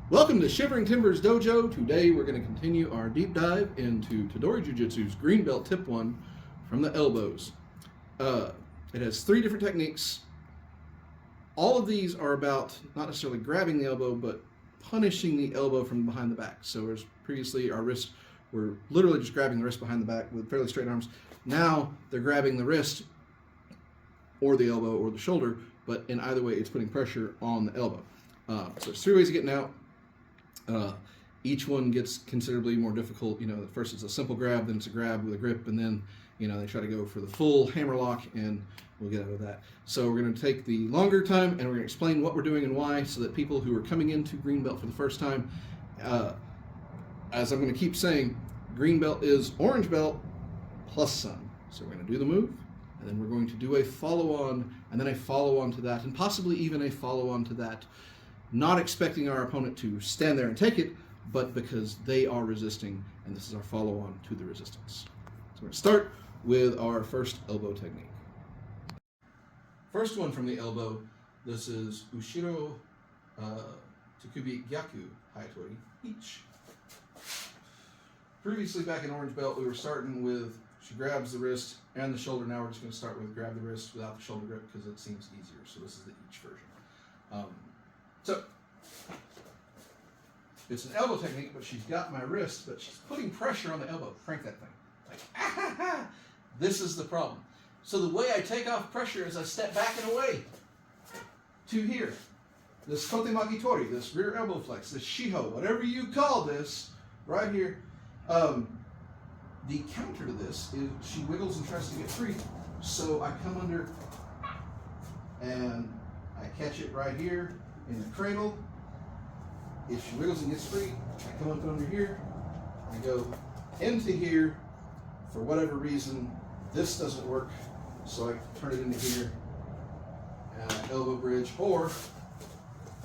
Welcome to Shivering Timbers Dojo. Today we're going to continue our deep dive into Tedori Jujitsu's Green Belt Tip 1 from the elbows. It has 3 different techniques. All of these are about not necessarily grabbing the elbow, but punishing the elbow from behind the back. So as previously our wrists were literally just grabbing the wrist behind the back with fairly straight arms. Now they're grabbing the wrist or the elbow or the shoulder, but in either way it's putting pressure on the elbow. So there's 3 ways of getting out. Each one gets considerably more difficult. First it's a simple grab, then it's a grab with a grip, and then they try to go for the full hammer lock, and we'll get out of that. So we're going to take the longer time, and we're going to explain what we're doing and why, so that people who are coming into Green Belt for the first time, as I'm going to keep saying, Green Belt is orange belt plus some. So we're going to do the move, and then we're going to do a follow-on, and then a follow-on to that, and possibly even a follow-on to that, not expecting our opponent to stand there and take it, but because they are resisting, and this is our follow-on to the resistance. So we're going to start with our first elbow technique. First one from the elbow, this is ushiro, tekubi, gyaku, hayatori, ichi. Previously back in orange belt, we were starting with, she grabs the wrist and the shoulder. Now we're just going to start with grab the wrist without the shoulder grip because it seems easier. So this is the ichi version. So, it's an elbow technique, but she's got my wrist, but she's putting pressure on the elbow. Crank that thing. Like, ah, ha, ha. This is the problem. So the way I take off pressure is I step back and away to here. This kote makitori, this rear elbow flex, this shiho, whatever you call this, right here. The counter to this is she wiggles and tries to get free. So I come under and I catch it right here in the cradle. If she wiggles and gets free, I come up under here, I go into here. For whatever reason, this doesn't work, so I turn it into here, and I elbow bridge, or,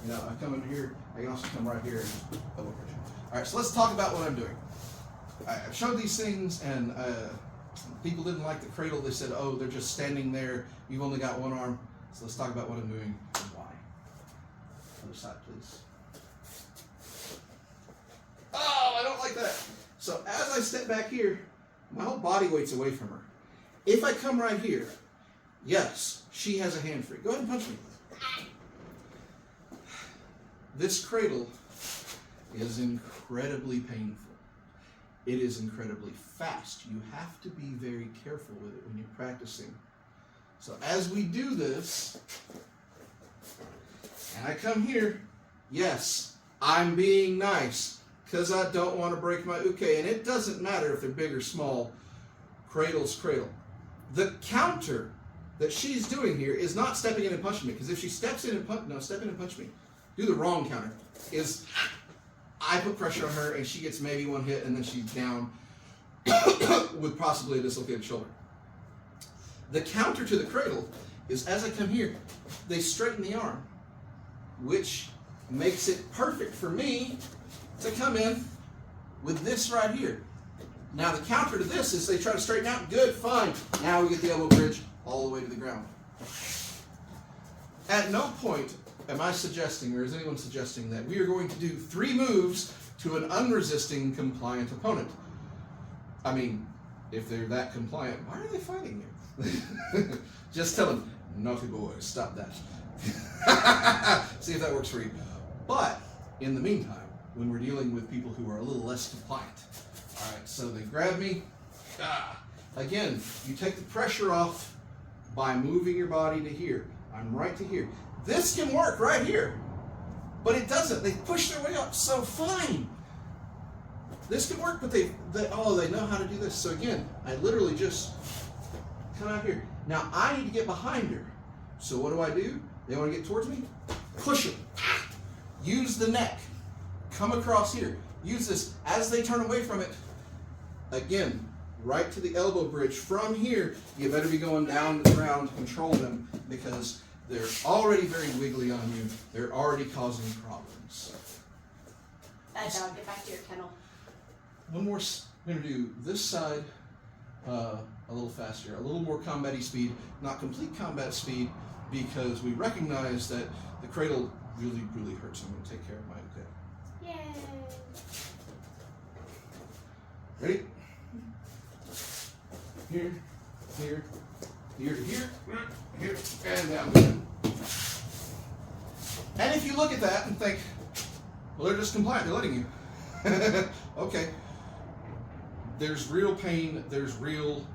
I come under here, I can also come right here and just elbow bridge. All right, so let's talk about what I'm doing. I've showed these things, and people didn't like the cradle. They said, oh, they're just standing there, you've only got one arm. So let's talk about what I'm doing and why. Other side, please. Oh, I don't like that. So as I step back here, my whole body weight's away from her. If I come right here, yes, she has a hand free. Go ahead and punch me. This cradle is incredibly painful. It is incredibly fast. You have to be very careful with it when you're practicing. So as we do this, and I come here, yes, I'm being nice, because I don't want to break my uke, and it doesn't matter if they're big or small, cradle's cradle. The counter that she's doing here is not stepping in and punching me, because if she steps in and step in and punch me, do the wrong counter, is I put pressure on her and she gets maybe one hit and then she's down with possibly a dislocated shoulder. The counter to the cradle is as I come here, they straighten the arm, which makes it perfect for me to come in with this right here. Now the counter to this is they try to straighten out. Good, fine. Now we get the elbow bridge all the way to the ground. At no point am I suggesting, or is anyone suggesting, that we are going to do 3 moves to an unresisting, compliant opponent. I mean, if they're that compliant, why are they fighting you? Just tell them, naughty boys, stop that. See if that works for you. But in the meantime, when we're dealing with people who are a little less compliant. All right, so they grab me. Again, you take the pressure off by moving your body to here. I'm right to here. This can work right here, but it doesn't. They push their way up, so fine. This can work, but they know how to do this. So again, I literally just come out here. Now I need to get behind her. So what do? They want to get towards me? Push them. Use the neck. Come across here. Use this. As they turn away from it, again, right to the elbow bridge. From here, you better be going down to the ground to control them, because they're already very wiggly on you. They're already causing problems. Bad dog, get back to your kennel. One more. We're going to do this side a little faster, a little more combat-y speed, not complete combat speed, because we recognize that the cradle really, really hurts. I'm going to take care of my okay. Ready? Here, here, here to here, here, and down. And if you look at that and think, well, they're just compliant, they're letting you. Okay. There's real pain, there's real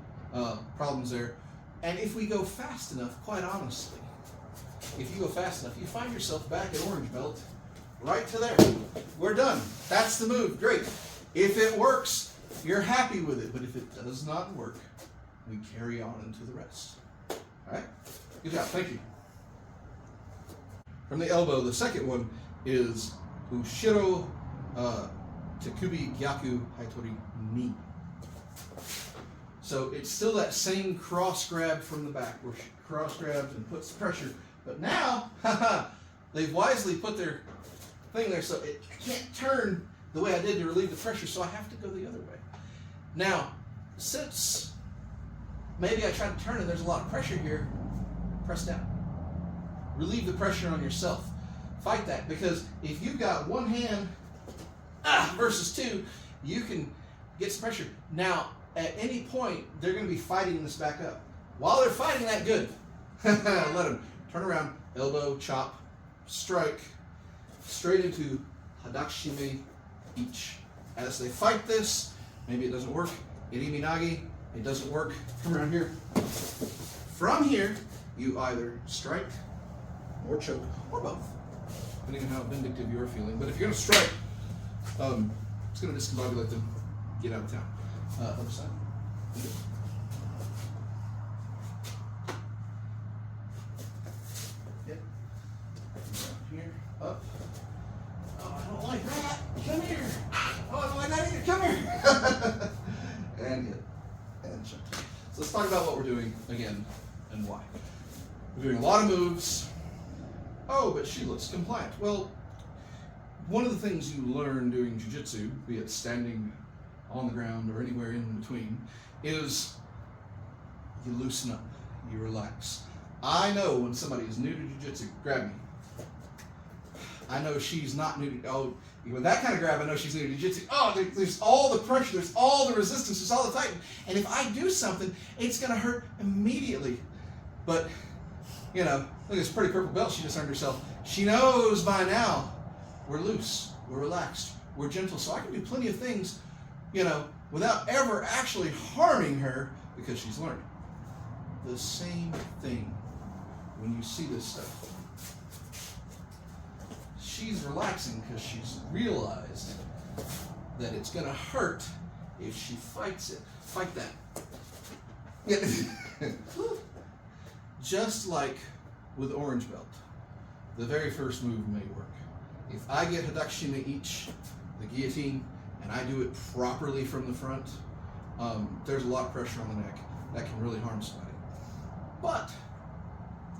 problems there. And if we go fast enough, quite honestly, if you go fast enough, you find yourself back at orange belt, right to there. We're done. That's the move. Great. If it works, you're happy with it. But if it does not work, we carry on into the rest. All right? Good job. Thank you. From the elbow, the second one is ushiro, tekubi, gyaku, hayatori, ni. So it's still that same cross grab from the back, where she cross grabs and puts pressure. But now, they've wisely put their thing there, so I can't turn the way I did to relieve the pressure, so I have to go the other way. Now, since maybe I try to turn and there's a lot of pressure here, press down. Relieve the pressure on yourself. Fight that, because if you've got one hand versus two, you can get some pressure. Now, at any point, they're going to be fighting this back up. While they're fighting that, good. Let them turn around, elbow, chop, strike, straight into shime, ichi. As they fight this, maybe it doesn't work. Irimi nagi, it doesn't work. Come around here. From here, you either strike or choke, or both, depending on how vindictive you're feeling. But if you're going to strike, it's going to discombobulate them, get out of town. Other side. Yep. Here, up. Oh, I don't like that. Come here. Oh, I don't like that either. Come here. And hit. And shut. So let's talk about what we're doing again and why. We're doing a lot of moves. Oh, but she looks compliant. Well, one of the things you learn doing jiu-jitsu, be it standing on the ground or anywhere in between, is you loosen up, you relax. I know when somebody is new to jiu-jitsu, grab me. I know she's not new to, with that kind of grab, I know she's new to jiu-jitsu. Oh, there's all the pressure, there's all the resistance, there's all the tightening. And if I do something, it's gonna hurt immediately. But, look at this pretty purple belt she just earned herself. She knows by now we're loose, we're relaxed, we're gentle. So I can do plenty of things without ever actually harming her, because she's learned. The same thing when you see this stuff. She's relaxing because she's realized that it's going to hurt if she fights it. Fight that. Yeah. Just like with orange belt, the very first move may work. If I get shime ichi, the guillotine, and I do it properly from the front, there's a lot of pressure on the neck that can really harm somebody. But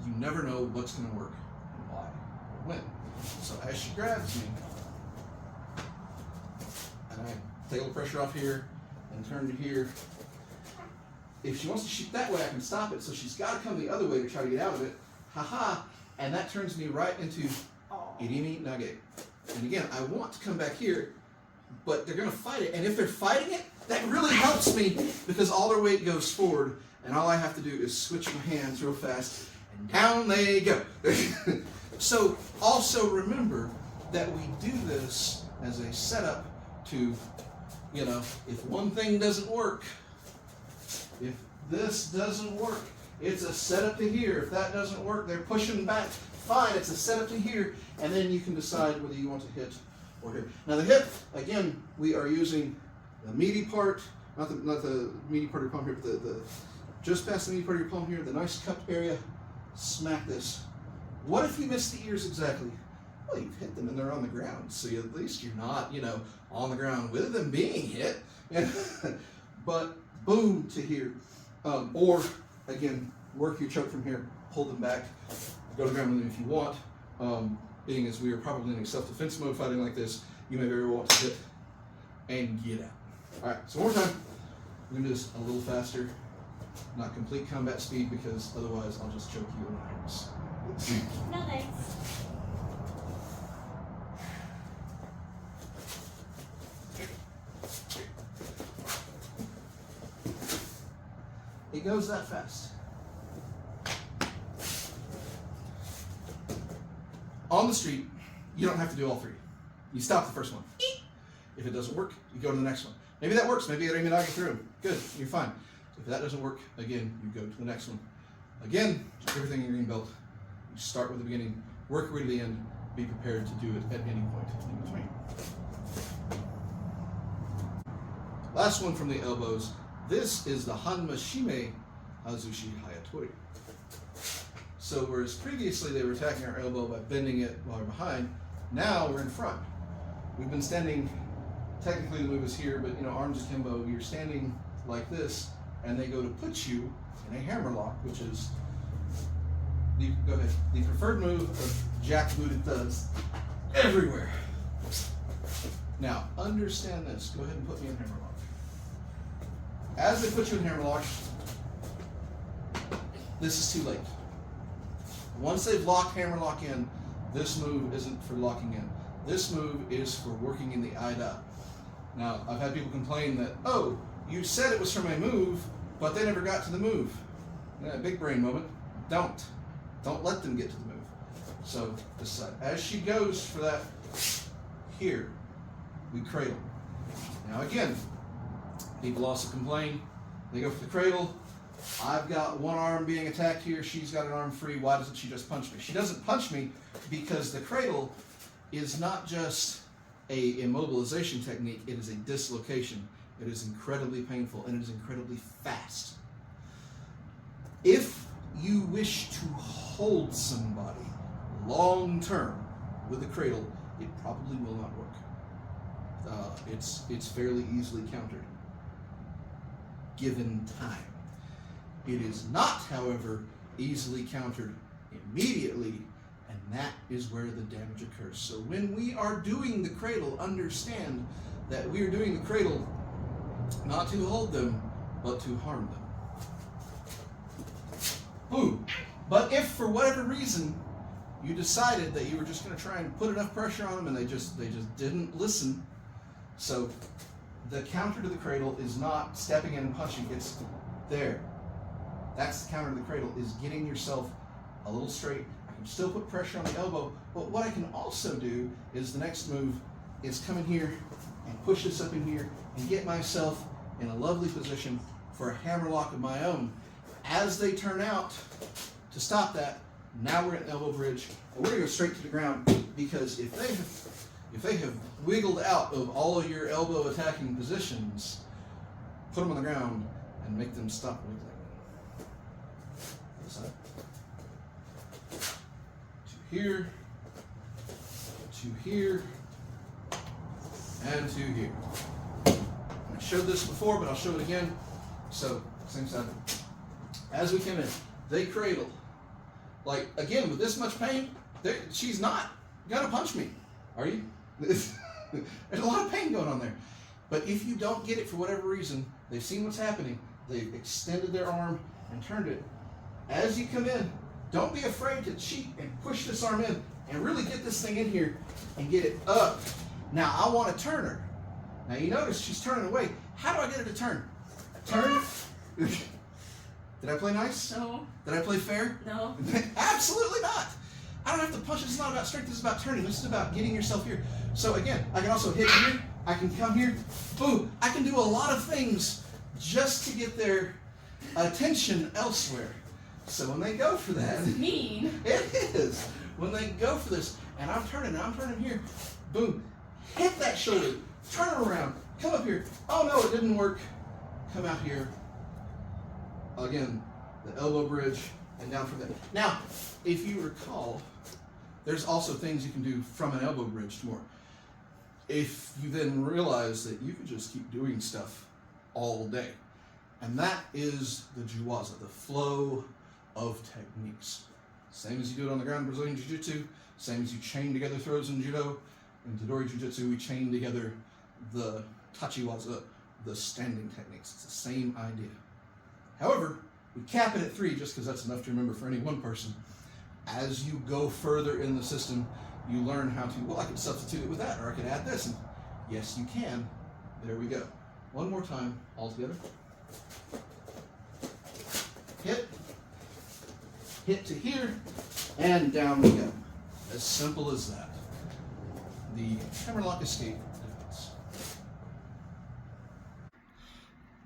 you never know what's going to work and why or when. So as she grabs me, and I take a little pressure off here and turn to here, if she wants to shoot that way, I can stop it. So she's got to come the other way to try to get out of it. And that turns me right into irimi nage. And again, I want to come back here, but they're going to fight it. And if they're fighting it, that really helps me, because all their weight goes forward, and all I have to do is switch my hands real fast, and down they go. So also remember that we do this as a setup to, if one thing doesn't work, if this doesn't work, it's a setup to here. If that doesn't work, they're pushing back. Fine, it's a setup to here, and then you can decide whether you want to hit or here. Now the hip, again, we are using the meaty part, not the meaty part of your palm here, but the just past the meaty part of your palm here, the nice cupped area. Smack this. What if you miss the ears exactly? Well, you've hit them and they're on the ground, so at least you're not, on the ground with them being hit. But boom to here. Or again, work your choke from here, pull them back, go to the ground with them if you want. Being as we are probably in a self-defense mode fighting like this, you may very well want to hit and get out. All right, so one more time. I'm gonna do this a little faster, not complete combat speed, because otherwise I'll just choke you in the arms. No thanks. goes that fast. On the street, you don't have to do all three. You stop the first one. If it doesn't work, you go to the next one. Maybe that works. Maybe you get through. Good, you're fine. If that doesn't work, again, you go to the next one. Again, just everything in green belt. You start with the beginning, work your way to the end, be prepared to do it at any point in between. Last one from the elbows. This is the hanma shime hazuhi hayatori. So whereas previously they were attacking our elbow by bending it while we're behind, now we're in front. We've been standing, technically the move is here, but arms akimbo, you're standing like this, and they go to put you in a hammer lock, which is the preferred move of jackbooted thugs everywhere. Now, understand this. Go ahead and put me in hammer lock. As they put you in hammer lock, this is too late. Once they've locked hammer lock in, this move isn't for locking in. This move is for working in the ida. Now, I've had people complain that, oh, you said it was from a move, but they never got to the move. Yeah, big brain moment. Don't let them get to the move. So this side. As she goes for that, here, we cradle. Now again, people also complain, they go for the cradle, I've got one arm being attacked here, she's got an arm free, why doesn't she just punch me? She doesn't punch me because the cradle is not just a immobilization technique, it is a dislocation. It is incredibly painful and it is incredibly fast. If you wish to hold somebody long term with a cradle, it probably will not work. It's fairly easily countered, given time. It is not, however, easily countered immediately, and that is where the damage occurs. So when we are doing the cradle, understand that we are doing the cradle not to hold them, but to harm them. Boom. But if for whatever reason you decided that you were just going to try and put enough pressure on them and they just didn't listen, so the counter to the cradle is not stepping in and punching, it's there. That's the counter to the cradle, is getting yourself a little straight. I can still put pressure on the elbow, but what I can also do is the next move is come in here and push this up in here and get myself in a lovely position for a hammer lock of my own. As they turn out to stop that, now we're at an elbow bridge, and we're going to go straight to the ground, because if they have wiggled out of all of your elbow attacking positions, put them on the ground and make them stop wiggling. This side. To here, to here, and to here. I showed this before, but I'll show it again. So, same side. As we come in, they cradle. Like, again, with this much pain, she's not gonna punch me. Are you? There's a lot of pain going on there. But if you don't get it for whatever reason, they've seen what's happening, they've extended their arm and turned it. As you come in, don't be afraid to cheat and push this arm in and really get this thing in here and get it up. Now, I want to turn her. Now, you notice she's turning away. How do I get her to turn? Turn. Did I play nice? No. Did I play fair? No. Absolutely not. I don't have to punch. This is not about strength. This is about turning. This is about getting yourself here. So again, I can also hit here. I can come here. Boom. I can do a lot of things just to get their attention elsewhere. So when they go for that, That's mean. it is. When they go for this, and I'm turning here. Boom. Hit that shoulder. Turn around. Come up here. Oh no, it didn't work. Come out here. Again, the elbow bridge and down from there. Now, if you recall, there's also things you can do from an elbow bridge to more. If you then realize that you could just keep doing stuff all day, and that is the juwaza, the flow of techniques. Same as you do it on the ground in Brazilian Jiu-Jitsu, same as you chain together throws in Judo. In Tedori Jujitsu, we chain together the tachiwaza, the standing techniques. It's the same idea. However, we cap it at 3 just because that's enough to remember for any one person. As you go further in the system, you learn how to, well, I could substitute it with that, or I could add this. And yes, you can. There we go. One more time, all together. hit to here, and down we go. As simple as that. The hammerlock escape defense.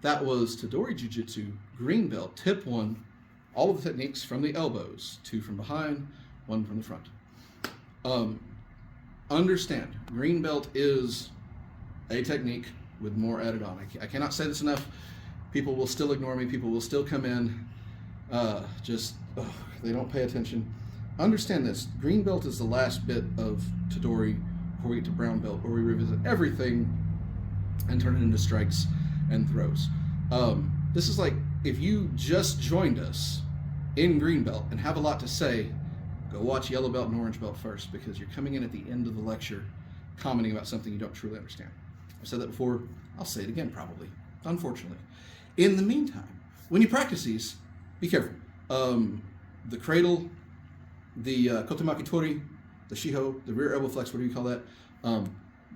That was Tedori Jujitsu Green Belt Tip 1. All of the techniques from the elbows, 2 from behind, 1 from the front. Understand, Green Belt is a technique with more added on. I cannot say this enough. People will still ignore me. People will still come in. They don't pay attention. Understand this. Green Belt is the last bit of Tedori before we get to Brown Belt, where we revisit everything and turn it into strikes and throws. This is like if you just joined us in Green Belt and have a lot to say, go watch Yellow Belt and Orange Belt first, because you're coming in at the end of the lecture commenting about something you don't truly understand. I've said that before. I'll say it again probably, unfortunately. In the meantime, when you practice these, be careful. The cradle, the kotemaki tori, the shiho, the rear elbow flex, what do you call that?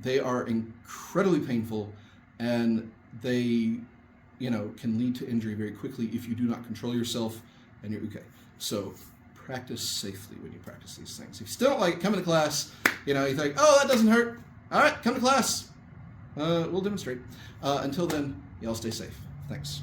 They are incredibly painful, and they, can lead to injury very quickly if you do not control yourself and you're okay. So practice safely when you practice these things. If you still don't like it, come to class. You think, oh, that doesn't hurt. All right, come to class. We'll demonstrate. Until then, y'all stay safe. Thanks.